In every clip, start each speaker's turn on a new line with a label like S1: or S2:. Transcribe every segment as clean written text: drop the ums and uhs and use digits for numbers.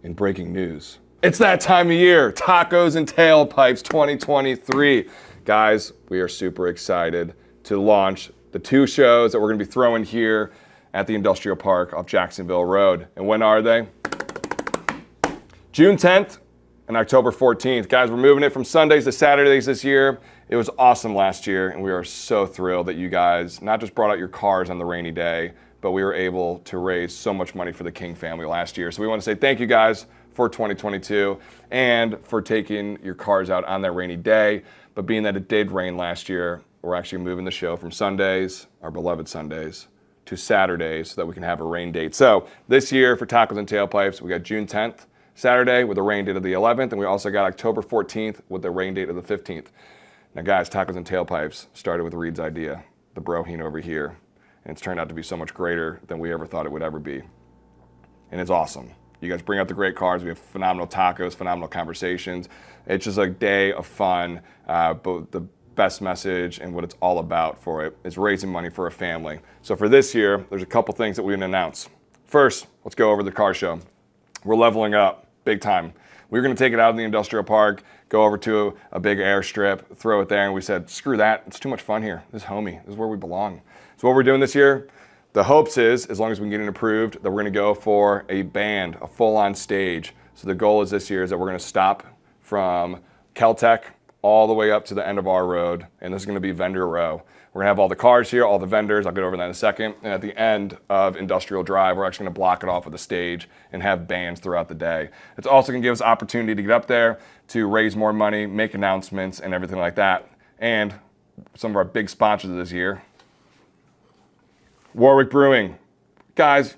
S1: In breaking news, it's that time of year, Tacos and Tailpipes 2023. Guys, we are super excited to launch the two shows that we're going to be throwing here at the Industrial Park off Jacksonville Road. And when are they? June 10th and October 14th. Guys, we're moving it from Sundays to Saturdays this year. It was awesome last year, and we are so thrilled that you guys not just brought out your cars on the rainy day, but we were able to raise so much money for the King family last year. So we want to say thank you guys for 2022 and for taking your cars out on that rainy day. But being that it did rain last year, we're actually moving the show from Sundays, our beloved Sundays, to Saturdays so that we can have a rain date. So this year for Tacos and Tailpipes, we got June 10th, Saturday, with a rain date of the 11th, and we also got October 14th with the rain date of the 15th. Now guys, Tacos and Tailpipes started with Reed's idea, the broheen over here. And it's turned out to be so much greater than we ever thought it would ever be. And it's awesome. You guys bring out the great cars. We have phenomenal tacos, phenomenal conversations. It's just a day of fun. But the best message and what it's all about for it is raising money for a family. So for this year, there's a couple things that we can announce. First, let's go over the car show. We're leveling up big time. We were going to take it out in the industrial park, go over to a big airstrip, throw it there, and we said, screw that. It's too much fun here. This is homey. This is where we belong. So what we're doing this year, the hopes is, as long as we can get it approved, that we're going to go for a band, a full-on stage. So the goal is this year is that we're going to stop from Caltech all the way up to the end of our road, and this is going to be vendor row. We're going to have all the cars here, all the vendors. I'll get over that in a second. And at the end of Industrial Drive, we're actually going to block it off with a stage and have bands throughout the day. It's also going to give us opportunity to get up there, to raise more money, make announcements, and everything like that. And some of our big sponsors this year, Warwick Brewing. Guys,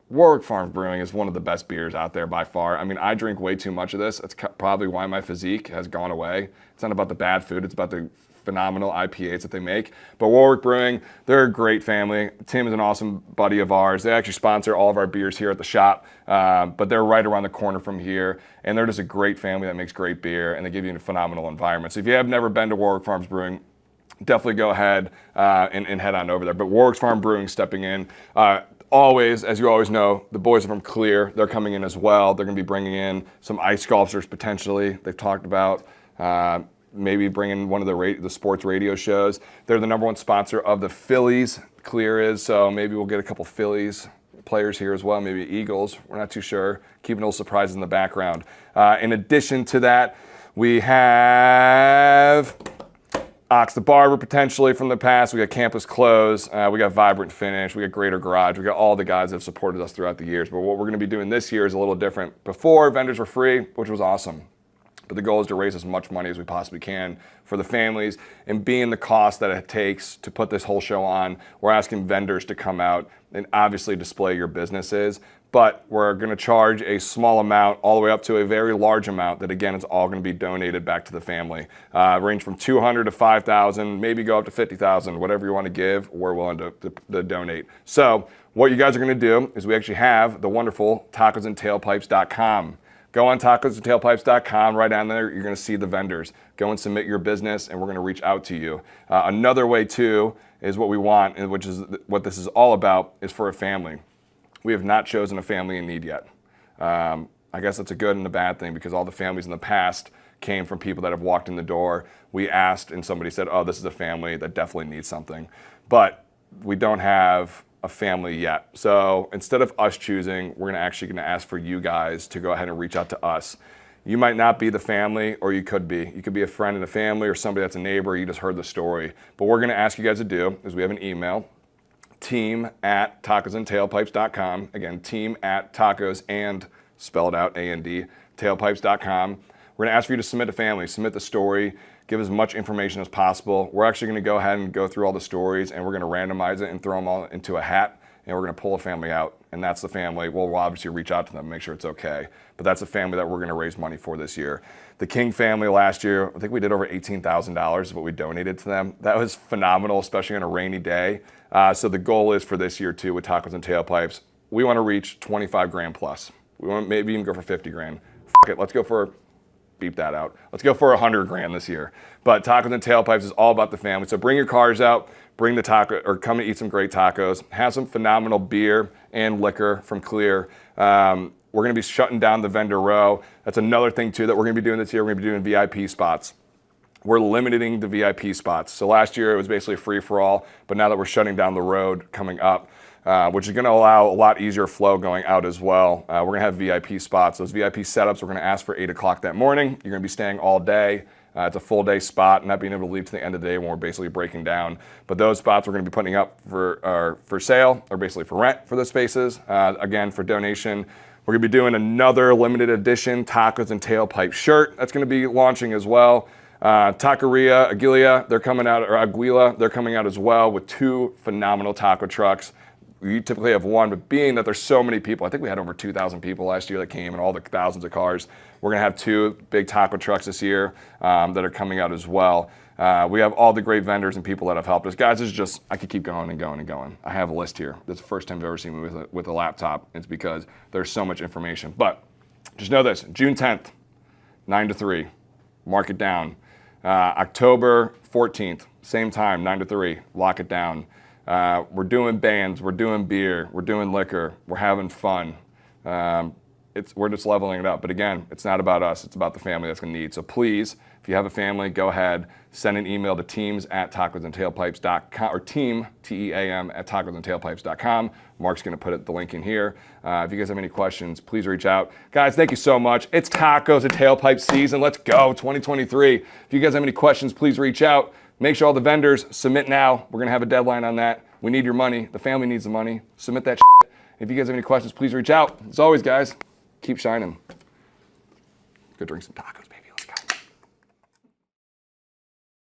S1: Warwick Farms Brewing is one of the best beers out there by far. I mean, I drink way too much of this. That's probably why my physique has gone away. It's not about the bad food. It's about the phenomenal IPAs that they make. But Warwick Brewing, they're a great family. Tim is an awesome buddy of ours. They actually sponsor all of our beers here at the shop, but they're right around the corner from here. And they're just a great family that makes great beer, and they give you a phenomenal environment. So if you have never been to Warwick Farms Brewing, definitely go ahead and head on over there. But Warwick Farm Brewing stepping in. Always, as you always know, the boys are from Clear. They're coming in as well. They're going to be bringing in some ice golfers potentially. They've talked about maybe bringing one of the sports radio shows. They're the #1 sponsor of the Phillies. Clear is, so maybe we'll get a couple Phillies players here as well, maybe Eagles. We're not too sure. Keeping little surprises in the background. In addition to that, we have Ox the Barber potentially from the past. We got Campus Clothes. We got Vibrant Finish. We got Greater Garage. We got all the guys that have supported us throughout the years. But what we're going to be doing this year is a little different. Before, vendors were free, which was awesome. But the goal is to raise as much money as we possibly can for the families. And being the cost that it takes to put this whole show on, we're asking vendors to come out and obviously display your businesses. But we're going to charge a small amount all the way up to a very large amount that, again, it's all going to be donated back to the family. Range from $200 to $5,000, maybe go up to $50,000, whatever you want to give, we're willing to donate. So what you guys are going to do is we actually have the wonderful tacosandtailpipes.com. Go on tacosandtailpipes.com, right down there, you're going to see the vendors. Go and submit your business, and we're going to reach out to you. Another way, too, is what we want, and which is what this is all about, is for a family. We have not chosen a family in need yet. I guess that's a good and a bad thing, because all the families in the past came from people that have walked in the door. We asked, and somebody said, oh, this is a family that definitely needs something. But we don't have a family yet. So instead of us choosing, we're actually going to ask for you guys to go ahead and reach out to us. You might not be the family, or you could be. You could be a friend in the family or somebody that's a neighbor. You just heard the story. But what we're going to ask you guys to do is we have an email, team@tacosandtailpipes.com. Again, team@tacos and spelled out A-N-D, tailpipes.com. We're going to ask for you to submit a family, submit the story, give as much information as possible. We're actually going to go ahead and go through all the stories, and we're going to randomize it and throw them all into a hat, and we're going to pull a family out. And that's the family. We'll obviously reach out to them, make sure it's okay. But that's a family that we're going to raise money for this year. The King family last year, I think we did over $18,000 is what we donated to them. That was phenomenal, especially on a rainy day. So the goal is for this year too with Tacos and Tailpipes, we want to reach 25 grand plus. We want to maybe even go for 50 grand. F it, let's go for, beep that out. Let's go for 100 grand this year. But Tacos and Tailpipes is all about the family. So bring your cars out, bring the taco, or come and eat some great tacos. Have some phenomenal beer and liquor from Clear. We're going to be shutting down the vendor row. That's another thing too that we're going to be doing this year. We're going to be doing VIP spots. We're limiting the VIP spots. So last year it was basically free for all, but now that we're shutting down the road coming up, which is going to allow a lot easier flow going out as well. We're going to have VIP spots. Those VIP setups, we're going to ask for 8 o'clock that morning. You're going to be staying all day. It's a full day spot, not being able to leave to the end of the day when we're basically breaking down. But those spots we're going to be putting up for sale, or basically for rent for the spaces. Again, for donation. We're going to be doing another limited edition Tacos and Tailpipes shirt. That's going to be launching as well. Taqueria Aguila, they're coming out, or Aguila, they're coming out as well with 2 phenomenal taco trucks. We typically have 1, but being that there's so many people, I think we had over 2,000 people last year that came and all the thousands of cars. We're going to have 2 big taco trucks this year that are coming out as well. We have all the great vendors and people that have helped us. Guys, this is just, I could keep going and going and going. I have a list here. This is the first time you've ever seen me with a laptop. It's because there's so much information. But just know this, June 10th, 9 to 3, mark it down. October 14th, same time, 9 to 3, lock it down. We're doing bands, we're doing beer, we're doing liquor, we're having fun. We're just leveling it up. But again, it's not about us, it's about the family that's going to need. So please, if you have a family, go ahead, send an email to teams@tacosandtailpipes.com or team, T-E-A-M, @tacosandtailpipes.com. Mark's going to put the link in here. If you guys have any questions, please reach out. Guys, thank you so much. It's Tacos and Tailpipe season. Let's go, 2023. If you guys have any questions, please reach out. Make sure all the vendors submit now. We're going to have a deadline on that. We need your money. The family needs the money. Submit that shit. If you guys have any questions, please reach out. As always, guys, keep shining. Go drink some tacos, baby.